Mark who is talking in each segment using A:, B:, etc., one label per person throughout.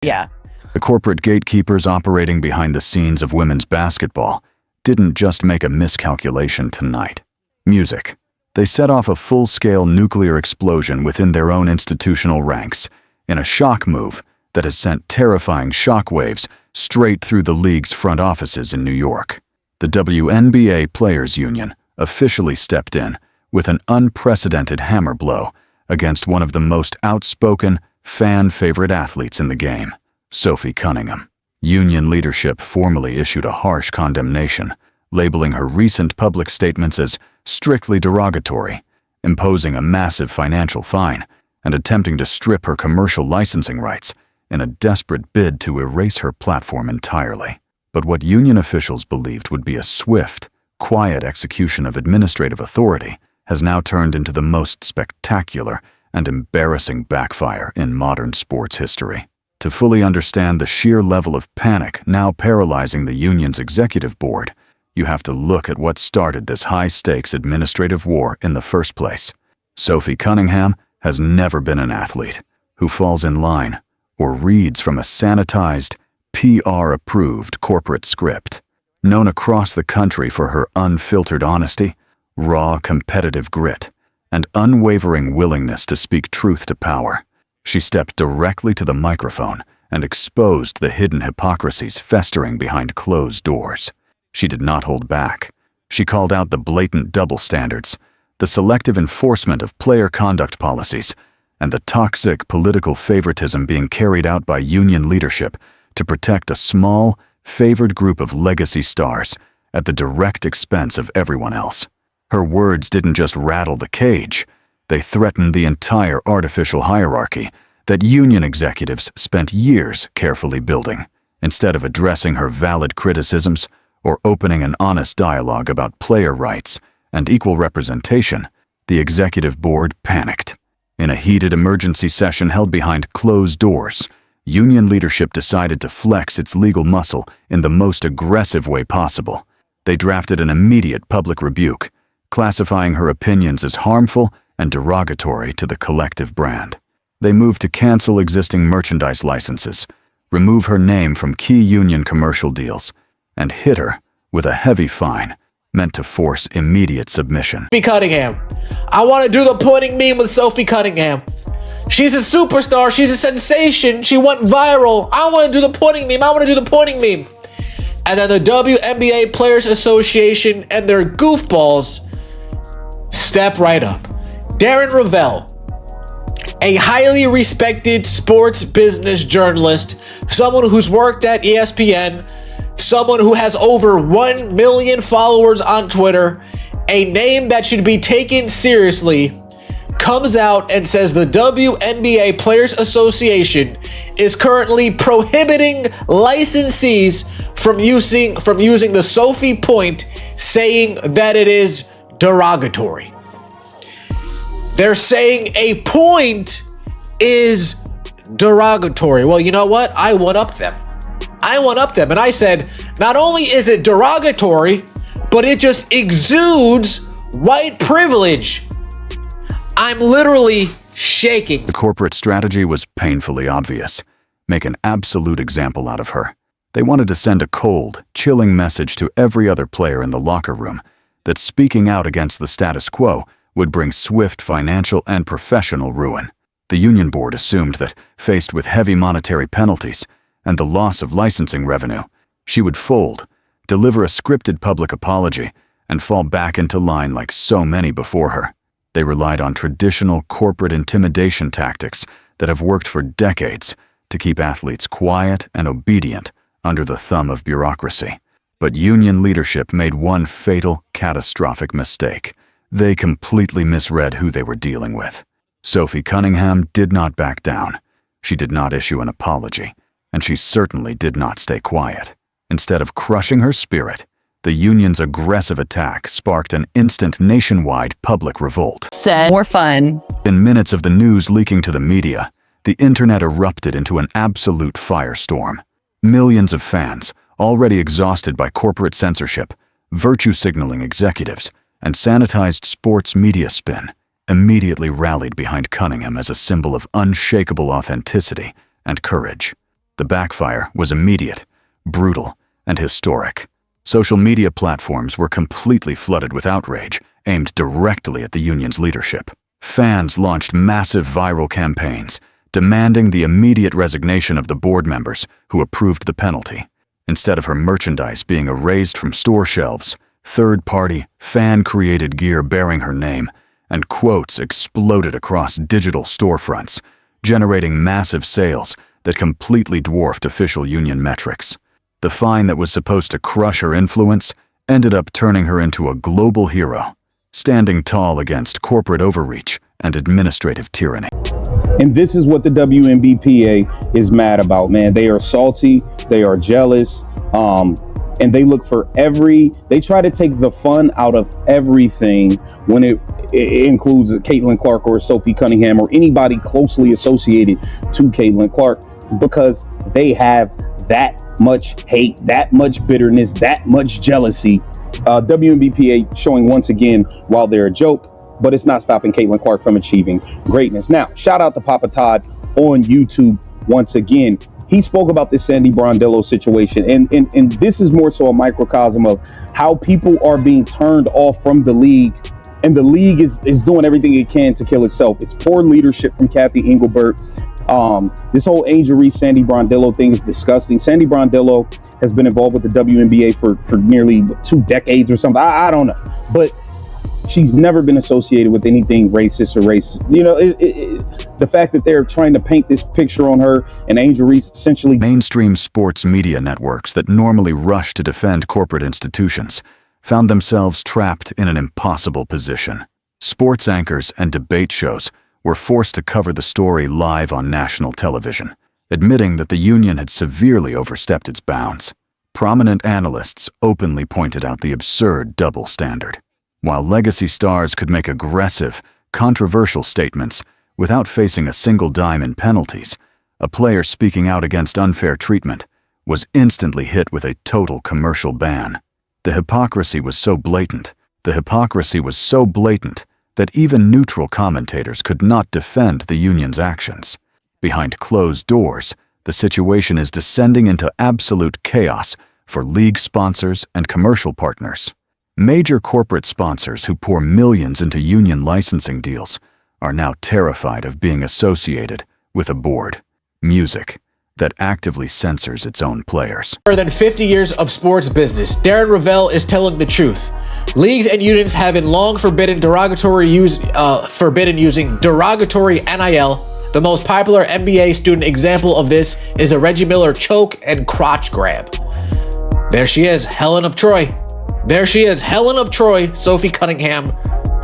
A: Yeah.
B: The corporate gatekeepers operating behind the scenes of women's basketball didn't just make a miscalculation tonight. Music. They set off a full-scale nuclear explosion within their own institutional ranks in a shock move that has sent terrifying shockwaves straight through the league's front offices in New York. The WNBA Players Union officially stepped in with an unprecedented hammer blow against one of the most outspoken, fan-favorite athletes in the game, Sophie Cunningham. Union leadership formally issued a harsh condemnation, labeling her recent public statements as strictly derogatory, imposing a massive financial fine, and attempting to strip her commercial licensing rights in a desperate bid to erase her platform entirely. But what union officials believed would be a swift, quiet execution of administrative authority has now turned into the most spectacular and embarrassing backfire in modern sports history. To fully understand the sheer level of panic now paralyzing the union's executive board, you have to look at what started this high-stakes administrative war in the first place. Sophie Cunningham has never been an athlete who falls in line or reads from a sanitized, PR-approved corporate script. Known across the country for her unfiltered honesty, raw competitive grit, and unwavering willingness to speak truth to power, she stepped directly to the microphone and exposed the hidden hypocrisies festering behind closed doors. She did not hold back. She called out the blatant double standards, the selective enforcement of player conduct policies, and the toxic political favoritism being carried out by union leadership to protect a small, favored group of legacy stars at the direct expense of everyone else. Her words didn't just rattle the cage, they threatened the entire artificial hierarchy that union executives spent years carefully building. Instead of addressing her valid criticisms or opening an honest dialogue about player rights and equal representation, the executive board panicked. In a heated emergency session held behind closed doors, union leadership decided to flex its legal muscle in the most aggressive way possible. They drafted an immediate public rebuke, classifying her opinions as harmful and derogatory to the collective brand. They moved to cancel existing merchandise licenses, remove her name from key union commercial deals, and hit her with a heavy fine meant to force immediate submission.
C: Sophie Cunningham. I want to do the pointing meme with Sophie Cunningham. She's a superstar. She's a sensation. She went viral. I want to do the pointing meme. I want to do the pointing meme. And then the WNBA Players Association and their goofballs step right up. Darren Ravel, a highly respected sports business journalist, someone who's worked at ESPN, someone who has over 1 million followers on Twitter, a name that should be taken seriously, comes out and says the WNBA Players Association is currently prohibiting licensees from using the Sophie point, saying that it is derogatory. They're saying a point is derogatory. Well, you know what? I one-upped them. And I said, not only is it derogatory, but it just exudes white privilege. I'm literally shaking.
B: The corporate strategy was painfully obvious. Make an absolute example out of her. They wanted to send a cold, chilling message to every other player in the locker room that speaking out against the status quo would bring swift financial and professional ruin. The union board assumed that, faced with heavy monetary penalties and the loss of licensing revenue, she would fold, deliver a scripted public apology, and fall back into line like so many before her. They relied on traditional corporate intimidation tactics that have worked for decades to keep athletes quiet and obedient under the thumb of bureaucracy. But union leadership made one fatal, catastrophic mistake. They completely misread who they were dealing with. Sophie Cunningham did not back down. She did not issue an apology, and she certainly did not stay quiet. Instead of crushing her spirit, the union's aggressive attack sparked an instant nationwide public revolt.
A: More fun.
B: In minutes of the news leaking to the media, the internet erupted into an absolute firestorm. Millions of fans, already exhausted by corporate censorship, virtue signaling executives, and sanitized sports media spin, immediately rallied behind Cunningham as a symbol of unshakable authenticity and courage. The backfire was immediate, brutal, and historic. Social media platforms were completely flooded with outrage, aimed directly at the union's leadership. Fans launched massive viral campaigns, demanding the immediate resignation of the board members who approved the penalty. Instead of her merchandise being erased from store shelves, third-party, fan-created gear bearing her name and quotes exploded across digital storefronts, generating massive sales that completely dwarfed official union metrics. The fine that was supposed to crush her influence ended up turning her into a global hero, standing tall against corporate overreach and administrative tyranny.
A: And this is what the WNBPA is mad about, man. They are salty, they are jealous, and they look for they try to take the fun out of everything when it includes Caitlin Clark or Sophie Cunningham or anybody closely associated to Caitlin Clark, because they have that much hate, that much bitterness, that much jealousy. WNBPA showing once again while they're a joke, but it's not stopping Caitlin Clark from achieving greatness. Now, shout out to Papa Todd on YouTube once again. He spoke about this Sandy Brondello situation, and this is more so a microcosm of how people are being turned off from the league, and the league is doing everything it can to kill itself. It's poor leadership from Kathy Engelbert. This whole Angel Reese Sandy Brondello thing is disgusting. Sandy Brondello has been involved with the WNBA for nearly 2 decades or something. I don't know, but she's never been associated with anything racist or racist. You know, the fact that they're trying to paint this picture on her and Angel Reese essentially...
B: Mainstream sports media networks that normally rush to defend corporate institutions found themselves trapped in an impossible position. Sports anchors and debate shows were forced to cover the story live on national television, admitting that the union had severely overstepped its bounds. Prominent analysts openly pointed out the absurd double standard. While legacy stars could make aggressive, controversial statements without facing a single dime in penalties, a player speaking out against unfair treatment was instantly hit with a total commercial ban. The hypocrisy was so blatant that even neutral commentators could not defend the union's actions. Behind closed doors, the situation is descending into absolute chaos for league sponsors and commercial partners. Major corporate sponsors who pour millions into union licensing deals are now terrified of being associated with a board, music, that actively censors its own players.
C: More than 50 years of sports business, Darren Ravel is telling the truth. Leagues and unions have been long forbidden using derogatory NIL. The most popular NBA student example of this is the Reggie Miller choke and crotch grab. There she is, Helen of Troy. There she is, Helen of Troy, Sophie Cunningham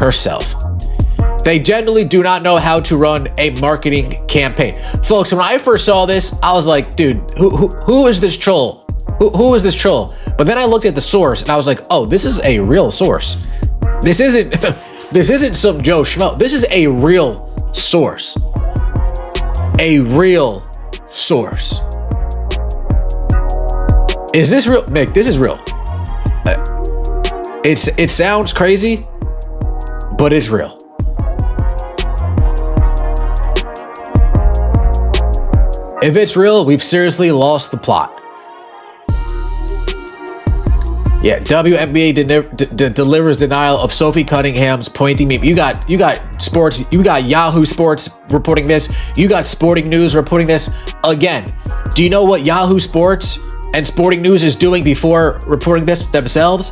C: herself. They generally do not know how to run a marketing campaign. Folks, when I first saw this, I was like, dude, who is this troll? Who is this troll? But then I looked at the source and I was like, oh, this is a real source. This isn't some Joe Schmo. This is a real source. A real source. Is this real? Mick, this is real. It sounds crazy, but it's real. If it's real, we've seriously lost the plot. Yeah, WNBA delivers denial of Sophie Cunningham's pointing meme. You got sports, you got Yahoo Sports reporting this. You got Sporting News reporting this. Again, do you know what Yahoo Sports and Sporting News is doing before reporting this themselves?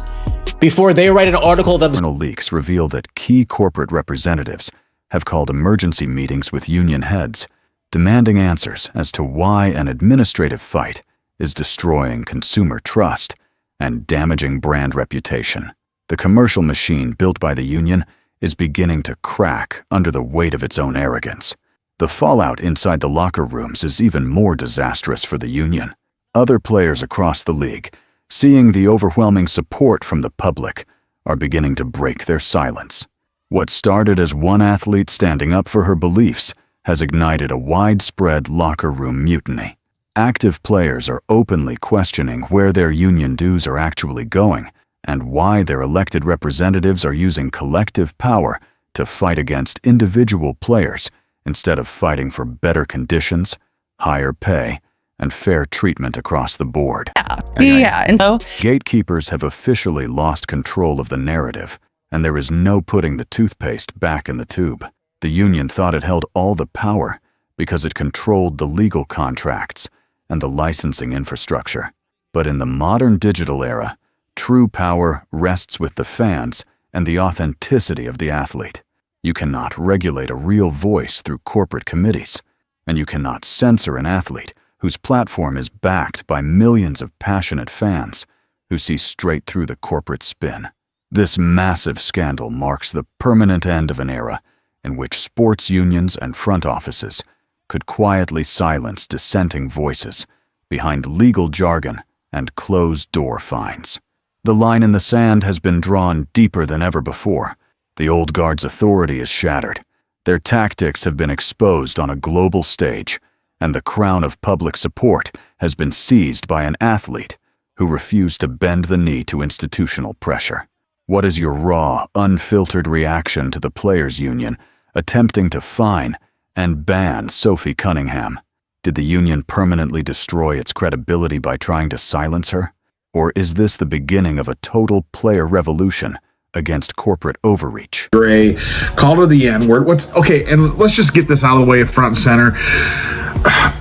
C: Before they write an article themselves.
B: Leaks reveal that key corporate representatives have called emergency meetings with union heads, demanding answers as to why an administrative fight is destroying consumer trust and damaging brand reputation. The commercial machine built by the union is beginning to crack under the weight of its own arrogance. The fallout inside the locker rooms is even more disastrous for the union. Other players across the league, seeing the overwhelming support from the public, are beginning to break their silence. What started as one athlete standing up for her beliefs has ignited a widespread locker room mutiny. Active players are openly questioning where their union dues are actually going and why their elected representatives are using collective power to fight against individual players instead of fighting for better conditions, higher pay, and fair treatment across the board.
D: And so
B: Gatekeepers have officially lost control of the narrative, and there is no putting the toothpaste back in the tube. The union thought it held all the power because it controlled the legal contracts and the licensing infrastructure. But in the modern digital era, true power rests with the fans and the authenticity of the athlete. You cannot regulate a real voice through corporate committees, and you cannot censor an athlete whose platform is backed by millions of passionate fans who see straight through the corporate spin. This massive scandal marks the permanent end of an era in which sports unions and front offices could quietly silence dissenting voices behind legal jargon and closed-door fines. The line in the sand has been drawn deeper than ever before. The old guard's authority is shattered. Their tactics have been exposed on a global stage, and the crown of public support has been seized by an athlete who refused to bend the knee to institutional pressure. What is your raw, unfiltered reaction to the players' union attempting to fine and ban Sophie Cunningham? Did the union permanently destroy its credibility by trying to silence her? Or is this the beginning of a total player revolution against corporate overreach?
E: Gray, called her the N-word. Okay, and let's just get this out of the way front and center.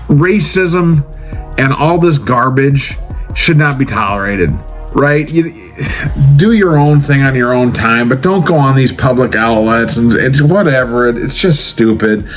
E: Racism and all this garbage should not be tolerated, right? You do your own thing on your own time, but don't go on these public outlets and whatever. It's just stupid.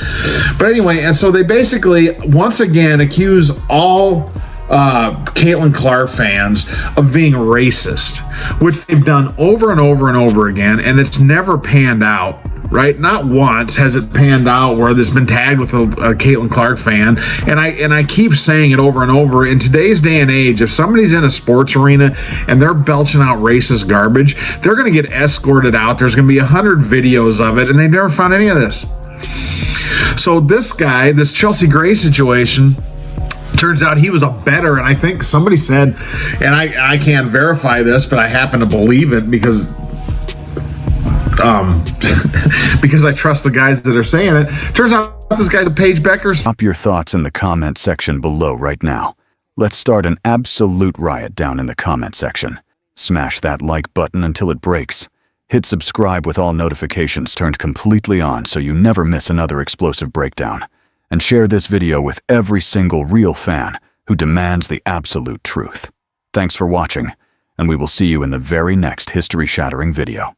E: But anyway, and so they basically once again accuse all Caitlin Clark fans of being racist, which they've done over and over and over again, and it's never panned out, right? Not once has it panned out where there's been tagged with a Caitlin Clark fan, and I keep saying it over and over. In today's day and age, if somebody's in a sports arena and they're belching out racist garbage, they're going to get escorted out. There's going to be 100 videos of it, and they've never found any of this. So this guy, this Chelsea Gray situation, turns out he was a bettor, and I think somebody said, and I can't verify this, but I happen to believe it because because I trust the guys that are saying it. Turns out this guy's a Paige Becker's.
B: Drop your thoughts in the comment section below right now. Let's start an absolute riot down in the comment section. Smash that like button until it breaks. Hit subscribe with all notifications turned completely on so you never miss another explosive breakdown. And share this video with every single real fan who demands the absolute truth. Thanks for watching, and we will see you in the very next history-shattering video.